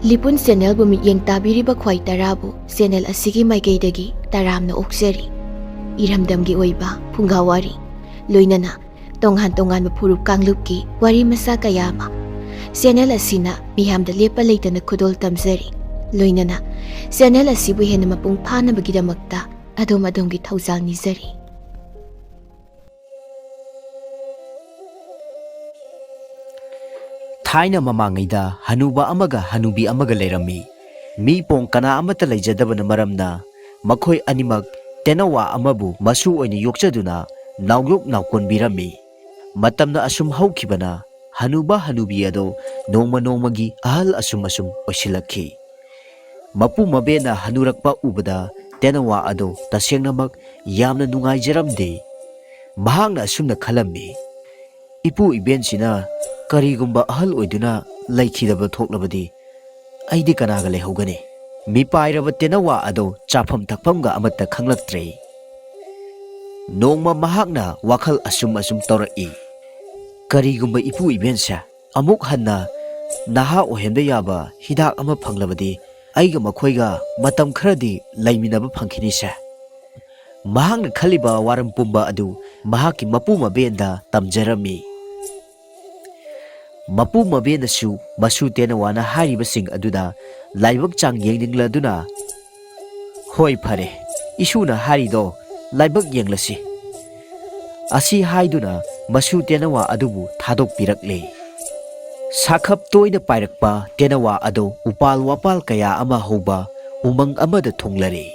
ꯂꯤꯄꯨꯟ ꯆꯦꯅꯦꯜꯕꯨ ꯃꯤꯠꯌꯦꯡ ꯇꯥꯕꯤꯔꯤꯕ ꯈ꯭ꯋꯥꯏ ꯇꯔꯥꯕꯨ ꯆꯦꯅꯦꯜ ꯑꯁꯤꯒꯤ ꯃꯥꯏꯀꯩꯗꯒꯤ ꯇꯔꯥꯝꯅ ꯑꯣꯛꯆꯔꯤ꯫ ꯏꯔꯝꯗꯝꯒꯤ ꯑꯣꯏꯕ ꯐꯨꯡꯒꯥꯋꯥꯔꯤ ꯂꯣꯏꯅꯅ ꯇꯣꯉꯥꯟ ꯇꯣꯉꯥꯟꯕ ꯐꯨꯔꯨꯞ ꯀꯥꯡꯂꯨꯞꯀꯤ ꯋꯥꯔꯤ ꯃꯆꯥ ꯀꯌꯥ ꯑꯃ ꯆꯦꯅꯦꯜ ꯑꯁꯤꯅ ꯃꯤꯌꯥꯝꯗ ꯂꯦꯞꯄ ꯂꯩꯇꯅ ꯈꯨꯗꯣꯜ ꯇꯝꯖꯔꯤ꯫ ꯂꯣꯏꯅꯅ ꯆꯦꯅꯦꯜ ꯑꯁꯤꯕꯨ ꯍꯦꯟꯅ ꯃꯄꯨꯡ ꯐꯥꯅꯕꯒꯤꯗꯃꯛꯇ ꯑꯗꯣꯝꯒꯤ ꯊꯧꯖꯥꯜ ꯅꯤꯖꯔꯤ꯫ ꯊꯥꯏꯅ ꯃꯃꯥꯡꯉꯩꯗ ꯍꯅꯨꯕ ꯑꯃꯒ ꯍꯅꯨꯕꯤ ꯑꯃꯒ ꯂꯩꯔꯝꯃꯤ꯫ ꯃꯤ ꯄꯣꯡ ꯀꯅꯥ ꯑꯃꯠꯇ ꯂꯩꯖꯗꯕꯅ ꯃꯔꯝꯅ ꯃꯈꯣꯏ ꯑꯅꯤꯃꯛ ꯇꯦꯅꯋꯥ ꯑꯃꯕꯨ ꯃꯁꯨ ꯑꯣꯏꯅ ꯌꯣꯛꯆꯗꯨꯅ ꯅꯥꯎꯌꯣꯛ ꯅꯥꯎꯀꯣꯟꯕꯤꯔꯝꯃꯤ꯫ ꯃꯇꯝꯅ ꯑꯁꯨꯝ ꯍꯧꯈꯤꯕꯅ ꯍꯅꯨꯕ ꯍꯅꯨꯕꯤ ꯑꯗꯣ ꯅꯣꯡꯃ ꯅꯣꯡꯃꯒꯤ ꯑꯍꯜ ꯑꯁꯨꯝ ꯑꯣꯏꯁꯤꯜꯂꯛꯈꯤ꯫ ꯃꯄꯨ ꯃꯕꯦꯅ ꯍꯅꯨꯔꯛꯄ ꯎꯕꯗ ꯇꯦꯅꯋꯥ ꯑꯗꯣ ꯇꯁꯦꯡꯅꯃꯛ ꯌꯥꯝꯅ ꯅꯨꯡꯉꯥꯏꯖꯔꯝꯗꯦ꯫ ꯃꯍꯥꯛꯅ ꯑꯁꯨꯝꯅ ꯈꯜꯂꯝꯃꯤ, ꯏꯄꯨ ꯏꯕꯦꯟꯁꯤꯅ ꯀꯔꯤꯒꯨꯝꯕ ꯑꯍꯜ ꯑꯣꯏꯗꯨꯅ ꯂꯩꯈꯤꯗꯕ ꯊꯣꯛꯂꯕꯗꯤ ꯑꯩꯗꯤ ꯀꯅꯥꯒ ꯂꯩꯍꯧꯒꯅꯤ? ꯃꯤꯄꯥꯏꯔꯕ ꯇꯦꯅꯋꯥ ꯑꯗꯣ ꯆꯥꯐꯝ ꯊꯛꯐꯝꯒ ꯑꯃꯠꯇ ꯈꯪꯂꯛꯇ꯭ꯔꯦ꯫ ꯅꯣꯡꯃ ꯃꯍꯥꯛꯅ ꯋꯥꯈꯜ ꯑꯁꯨꯝ ꯇꯧꯔꯛꯏ, ꯀꯔꯤꯒꯨꯝꯕ ꯏꯄꯨ ꯏꯕꯦꯟꯁꯦ ꯑꯃꯨꯛ ꯍꯟꯅ ꯅꯍꯥ ꯑꯣꯏꯍꯟꯕ ꯌꯥꯕ ꯍꯤꯗꯥꯛ ꯑꯃ ꯐꯪꯂꯕꯗꯤ ꯑꯩꯒ ꯃꯈꯣꯏꯒ ꯃꯇꯝ ꯈꯔꯗꯤ ꯂꯩꯃꯤꯟꯅꯕ ꯐꯪꯈꯤꯅꯤꯁꯦ꯫ ꯃꯍꯥꯛꯅ ꯈꯜꯂꯤꯕ ꯋꯥꯔꯝ ꯄꯨꯝꯕ ꯑꯗꯨ ꯃꯍꯥꯛꯀꯤ ꯃꯄꯨ ꯃꯕꯦꯟꯗ ꯇꯝꯖꯔꯝꯃꯤ꯫ ꯃꯄꯨ ꯃꯕꯦꯅꯁꯨ ꯃꯁꯨ ꯇꯦꯅꯋꯥꯅ ꯍꯥꯏꯔꯤꯕꯁꯤꯡ ꯑꯗꯨꯗ ꯂꯥꯏꯕꯛ ꯆꯥꯡ ꯌꯦꯡꯅꯤꯡꯂꯗꯨꯅ, ꯍꯣꯏ ꯐꯔꯦ, ꯏꯁꯨꯅ ꯍꯥꯏꯔꯤꯗꯣ ꯂꯥꯏꯕꯛ ꯌꯦꯡꯂꯁꯤ ꯑꯁꯤ ꯍꯥꯏꯗꯨꯅ ꯃꯁꯨ ꯇꯦꯅꯋꯥ ꯑꯗꯨꯕꯨ ꯊꯥꯗꯣꯛꯄꯤꯔꯛꯂꯦ꯫ ꯁꯥꯈꯞ ꯇꯣꯏꯅ ꯄꯥꯏꯔꯛꯄ ꯇꯦꯅꯋꯥ ꯑꯗꯣ ꯎꯄꯥꯜ ꯋꯥꯄꯥꯜ ꯀꯌꯥ ꯑꯃ ꯍꯧꯕ ꯎꯃꯪ ꯑꯃꯗ ꯊꯨꯡꯂꯔꯦ꯫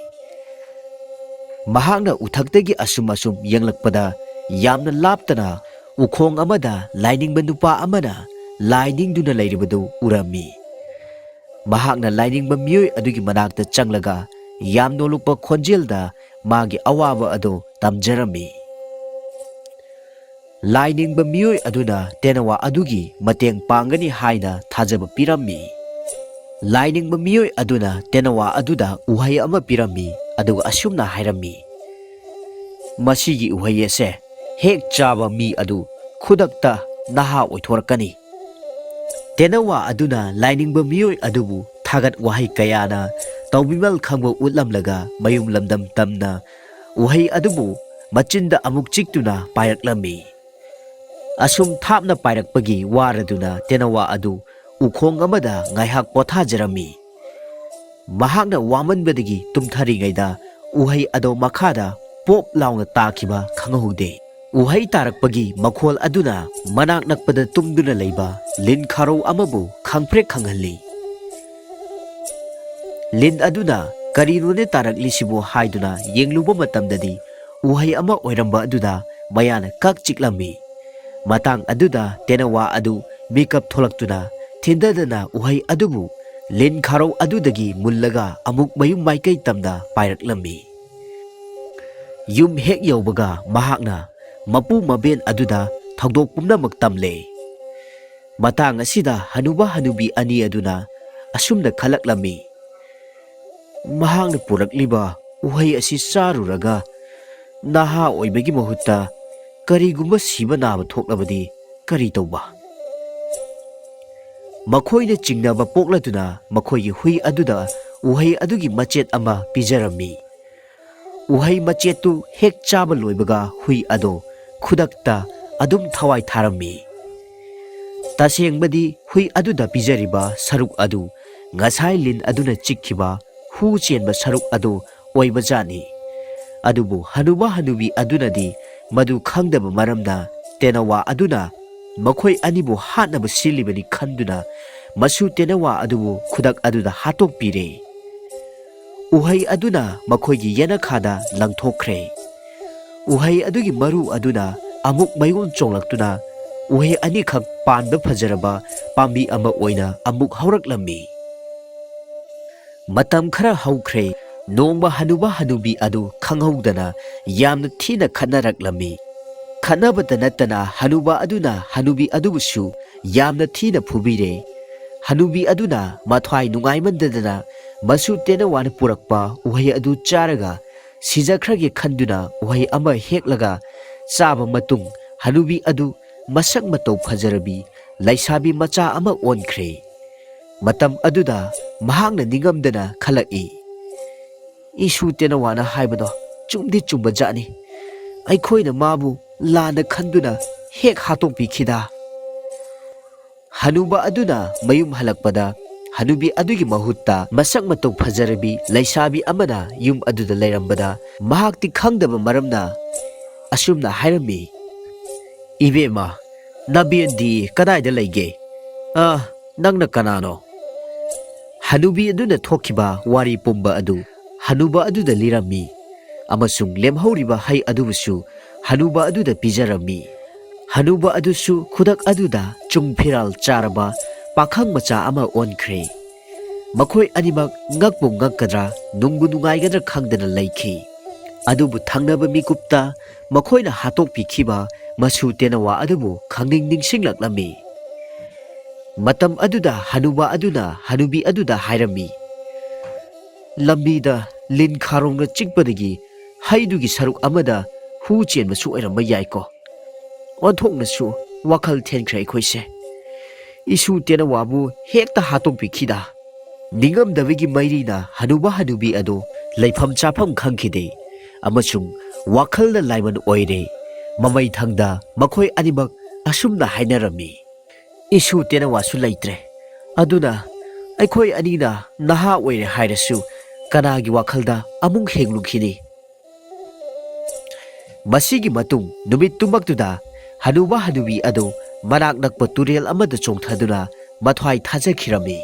ꯃꯍꯥꯛꯅ ꯎꯊꯛꯇꯒꯤ ꯑꯁꯨꯝ ꯌꯦꯡꯂꯛꯄꯗ ꯌꯥꯝꯅ ꯂꯥꯞꯇꯅ ꯎꯈꯣꯡ ꯑꯃꯗ ꯂꯥꯏꯅꯤꯡꯕ ꯅꯨꯄꯥ ꯑꯃꯅ ꯂꯥꯏ ꯅꯤꯡꯗꯨꯅ ꯂꯩꯔꯤꯕꯗꯨ ꯎꯔꯝꯃꯤ꯫ ꯃꯍꯥꯛꯅ ꯂꯥꯏꯅꯤꯡꯕ ꯃꯤꯑꯣꯏ ꯑꯗꯨꯒꯤ ꯃꯅꯥꯛꯇ ꯆꯪꯂꯒ ꯌꯥꯝ ꯅꯣꯂꯨꯛꯄ ꯈꯣꯟꯖꯦꯜꯗ ꯃꯥꯒꯤ ꯑꯋꯥꯕ ꯑꯗꯣ ꯇꯝꯖꯔꯝꯃꯤ꯫ ꯂꯥꯏꯅꯤꯡꯕ ꯃꯤꯑꯣꯏ ꯑꯗꯨꯅ ꯇꯦꯅꯋꯥ ꯑꯗꯨꯒꯤ ꯃꯇꯦꯡ ꯄꯥꯡꯒꯅꯤ ꯍꯥꯏꯅ ꯊꯥꯖꯕ ꯄꯤꯔꯝꯃꯤ꯫ ꯂꯥꯏꯅꯤꯡꯕ ꯃꯤꯑꯣꯏ ꯑꯗꯨꯅ ꯇꯦꯅꯋꯥ ꯑꯗꯨꯗ ꯎꯍꯩ ꯑꯃ ꯄꯤꯔꯝꯃꯤ ꯑꯗꯨꯒ ꯑꯁꯨꯝꯅ ꯍꯥꯏꯔꯝꯃꯤ, ꯃꯁꯤꯒꯤ ꯎꯍꯩ ꯑꯁꯦ ꯍꯦꯛ ꯆꯥꯕ ꯃꯤ ꯑꯗꯨ ꯈꯨꯗꯛꯇ ꯅꯍꯥ ꯑꯣꯏꯊꯣꯔꯛꯀꯅꯤ꯫ ꯇꯦꯅꯋꯥ ꯑꯗꯨꯅ ꯂꯥꯏꯅꯤꯡꯕ ꯃꯤꯑꯣꯏ ꯑꯗꯨꯕꯨ ꯊꯥꯒꯠ ꯋꯥꯍꯩ ꯀꯌꯥꯅ ꯇꯧꯕꯤꯃꯜ ꯈꯪꯕ ꯎꯠꯂꯝꯂꯒ ꯃꯌꯨꯝ ꯂꯝꯗꯝ ꯇꯝꯅ ꯎꯍꯩ ꯑꯗꯨꯕꯨ ꯃꯆꯤꯟꯗ ꯑꯃꯨꯛ ꯆꯤꯛꯇꯨꯅ ꯄꯥꯏꯔꯛꯂꯝꯃꯤ꯫ ꯑꯁꯨꯝ ꯊꯥꯞꯅ ꯄꯥꯏꯔꯛꯄꯒꯤ ꯋꯥꯔꯗꯨꯅ ꯇꯦꯅꯋꯥ ꯑꯗꯨ ꯎꯈꯣꯡ ꯑꯃꯗ ꯉꯥꯏꯍꯥꯛ ꯄꯣꯊꯥꯖꯔꯝꯃꯤ꯫ ꯃꯍꯥꯛꯅ ꯋꯥꯃꯟꯕꯗꯒꯤ ꯇꯨꯝꯊꯔꯤꯉꯩꯗ ꯎꯍꯩ ꯑꯗꯣ ꯃꯈꯥꯗ ꯄꯣꯞ ꯂꯥꯎꯅ ꯇꯥꯈꯤꯕ ꯈꯪꯍꯧꯗꯦ꯫ ꯎꯍꯩ ꯇꯥꯔꯛꯄꯒꯤ ꯃꯈꯣꯜ ꯑꯗꯨꯅ ꯃꯅꯥꯛ ꯅꯛꯄꯗ ꯇꯨꯝꯗꯨꯅ ꯂꯩꯕ ꯂꯤꯟ ꯈꯥꯔꯧ ꯑꯃꯕꯨ ꯈꯪꯄ꯭ꯔꯦꯛ ꯈꯪꯍꯜꯂꯤ꯫ ꯂꯤꯟ ꯑꯗꯨꯅ ꯀꯔꯤꯅꯣꯅꯦ ꯇꯥꯔꯛꯂꯤꯁꯤꯕꯨ ꯍꯥꯏꯗꯨꯅ ꯌꯦꯡꯂꯨꯕ ꯃꯇꯝꯗꯗꯤ ꯎꯍꯩ ꯑꯃ ꯑꯣꯏꯔꯝꯕ ꯑꯗꯨꯗ ꯃꯌꯥꯅ ꯀꯛ ꯆꯤꯛꯂꯝꯃꯤ꯫ ꯃꯇꯥꯡ ꯑꯗꯨꯗ ꯇꯦꯅꯋꯥ ꯑꯗꯨ ꯃꯤꯀꯞ ꯊꯣꯛꯂꯛꯇꯨꯅ ꯊꯤꯟꯗꯗꯅ ꯎꯍꯩ ꯑꯗꯨꯕꯨ ꯂꯤꯟ ꯈꯥꯔꯧ ꯑꯗꯨꯗꯒꯤ ꯃꯨꯜꯂꯒ ꯑꯃꯨꯛ ꯃꯌꯨꯝ ꯃꯥꯏꯀꯩ ꯇꯝꯅ ꯄꯥꯏꯔꯛꯂꯝꯃꯤ꯫ ꯌꯨꯝ ꯍꯦꯛ ꯌꯧꯕꯒ ꯃꯍꯥꯛꯅ ꯃꯄꯨ ꯃꯕꯦꯟ ꯑꯗꯨꯗ ꯊꯧꯗꯣꯛ ꯄꯨꯝꯅꯃꯛ ꯇꯝꯂꯦ꯫ ꯃꯇꯥꯡ ꯑꯁꯤꯗ ꯍꯅꯨꯕ ꯍꯅꯨꯕꯤ ꯑꯅꯤ ꯑꯗꯨꯅ ꯑꯁꯨꯝꯅ ꯈꯜꯂꯛꯂꯝꯃꯤ, ꯃꯍꯥꯛꯅ ꯄꯨꯔꯛꯂꯤꯕ ꯎꯍꯩ ꯑꯁꯤ ꯆꯥꯔꯨꯔꯒ ꯅꯍꯥ ꯑꯣꯏꯕꯒꯤ ꯃꯍꯨꯠꯇ ꯀꯔꯤꯒꯨꯝꯕ ꯁꯤꯕ ꯅꯥꯕ ꯊꯣꯛꯂꯕꯗꯤ ꯀꯔꯤ ꯇꯧꯕ? ꯃꯈꯣꯏꯅ ꯆꯤꯡꯅꯕ ꯄꯣꯛꯂꯗꯨꯅ ꯃꯈꯣꯏꯒꯤ ꯍꯨꯏ ꯑꯗꯨꯗ ꯎꯍꯩ ꯑꯗꯨꯒꯤ ꯃꯆꯦꯠ ꯑꯃ ꯄꯤꯖꯔꯝꯃꯤ꯫ ꯎꯍꯩ ꯃꯆꯦꯠꯇꯨ ꯍꯦꯛ ꯆꯥꯕ ꯂꯣꯏꯕꯒ ꯍꯨꯏ ꯑꯗꯣ ꯈꯨꯗꯛꯇ ꯑꯗꯨꯝ ꯊꯋꯥꯏ ꯊꯥꯔꯝꯃꯤ꯫ ꯇꯁꯦꯡꯕꯗꯤ ꯍꯨꯏ ꯑꯗꯨꯗ ꯄꯤꯖꯔꯤꯕ ꯁꯔꯨꯛ ꯑꯗꯨ ꯉꯁꯥꯏ ꯂꯤꯟ ꯑꯗꯨꯅ ꯆꯤꯛꯈꯤꯕ ꯍꯨ ꯆꯦꯟꯕ ꯁꯔꯨꯛ ꯑꯗꯨ ꯑꯣꯏꯕꯖꯥꯠꯅꯤ꯫ ꯑꯗꯨꯕꯨ ꯍꯅꯨꯕ ꯍꯅꯨꯕꯤ ꯑꯗꯨꯅꯗꯤ ꯃꯗꯨ ꯈꯪꯗꯕ ꯃꯔꯝꯅ ꯇꯦꯅꯋꯥ ꯑꯗꯨꯅ ꯃꯈꯣꯏ ꯑꯅꯤꯕꯨ ꯍꯥꯠꯅꯕ ꯁꯤꯜꯂꯤꯕꯅꯤ ꯈꯟꯗꯨꯅ ꯃꯁꯨ ꯇꯦꯅꯋꯥ ꯑꯗꯨꯕꯨ ꯈꯨꯗꯛ ꯑꯗꯨꯗ ꯍꯥꯠꯇꯣꯛꯄꯤꯔꯦ꯫ ꯎꯍꯩ ꯑꯗꯨꯅ ꯃꯈꯣꯏꯒꯤ ꯌꯦꯅꯈꯥꯗ ꯂꯪꯊꯣꯛꯈ꯭ꯔꯦ꯫ ꯎꯍꯩ ꯑꯗꯨꯒꯤ ꯃꯔꯨ ꯑꯗꯨꯅ ꯑꯃꯨꯛ ꯃꯌꯣꯟ ꯆꯣꯡꯂꯛꯇꯨꯅ ꯎꯍꯩ ꯑꯅꯤꯈꯛ ꯄꯥꯟꯕ ꯐꯖꯔꯕ ꯄꯥꯝꯕꯤ ꯑꯃ ꯑꯣꯏꯅ ꯑꯃꯨꯛ ꯍꯧꯔꯛꯂꯝꯃꯤ꯫ ꯃꯇꯝ ꯈꯔ ꯍꯧꯈ꯭ꯔꯦ꯫ ꯅꯣꯡꯃ ꯍꯅꯨꯕ ꯍꯅꯨꯕꯤ ꯑꯗꯨ ꯈꯪꯍꯧꯗꯅ ꯌꯥꯝꯅ ꯊꯤꯅ ꯈꯠꯅꯔꯛꯂꯝꯃꯤ꯫ ꯈꯠꯅꯕꯇ ꯅꯠꯇꯅ ꯍꯅꯨꯕ ꯑꯗꯨꯅ ꯍꯅꯨꯕꯤ ꯑꯗꯨꯕꯨꯁꯨ ꯌꯥꯝꯅ ꯊꯤꯅ ꯐꯨꯕꯤꯔꯦ꯫ ꯍꯅꯨꯕꯤ ꯑꯗꯨꯅ ꯃꯊ꯭ꯋꯥꯏ ꯅꯨꯡꯉꯥꯏꯃꯟꯗꯗꯅ ꯃꯁꯨ ꯇꯦꯅꯋꯥꯅ ꯄꯨꯔꯛꯄ ꯎꯍꯩ ꯑꯗꯨ ꯆꯥꯔꯒ ꯁꯤꯖꯈ꯭ꯔꯒꯦ ꯈꯟꯗꯨꯅ ꯎꯍꯩ ꯑꯃ ꯍꯦꯛꯂꯒ ꯆꯥꯕ ꯃꯇꯨꯡ ꯍꯅꯨꯕꯤ ꯑꯗꯨ ꯃꯁꯛ ꯃꯇꯧ ꯐꯖꯔꯕꯤ ꯂꯩꯁꯥꯕꯤ ꯃꯆꯥ ꯑꯃ ꯑꯣꯟꯈ꯭ꯔꯦ꯫ Matam aduda mahakna ningamdana khalaki. Isu Tenawana haibado chumdi chumba jani. Aikhoina mabu lana khanduna hek hatokpi khida. Hanuba aduna mayum halakpada Hanubi adugi mahutta masak matok phajarabi laisabi amana yum aduda lairambada mahakti khangdaba maramna asumna hairami. Ibema nabiendi kadaida laige. Nangna kanano. Hanubi aduna thokiba wari pumba adu Hanuba aduda lirami. Amasung lemhauriba hai adubusu Hanuba aduda pijarami. Hanuba adusu khudak aduda chungphiral charaba pakhang macha ama onkhre. Makhoi animak ngakbu ngakkadra nungbu nungaigadra khangdana laikhi. Adubu thangnaba mikupta makhoina hatok pikhiba masu Tenawa adubu khangning ningsinglaknami. Matam aduda Hanuba aduna Hanubi aduda hairami. Lambida lin kharongna chikpadagi haidugi saruk amada hu chenmasu oiramba yaiko. Onthoknasu wakhal thenkre khoise. Isu Tenawabu hekta hatok pikhida. Ningamdabagi mairina Hanuba Hanubi ado laifam chapam khangkhide. Amasung wakhalna laiman oire. Mamai thangda makhoi animak asumna hainarami. Isu Tenawasu laitre. Aduna aikhoi anina naha oire hairasu kanagi wakhalda amung henglukini. Masigi matung numit tumaktuda Hanuba Hanubi ado manak nakpa turel amada chongthaduna mathwai thajakhirami.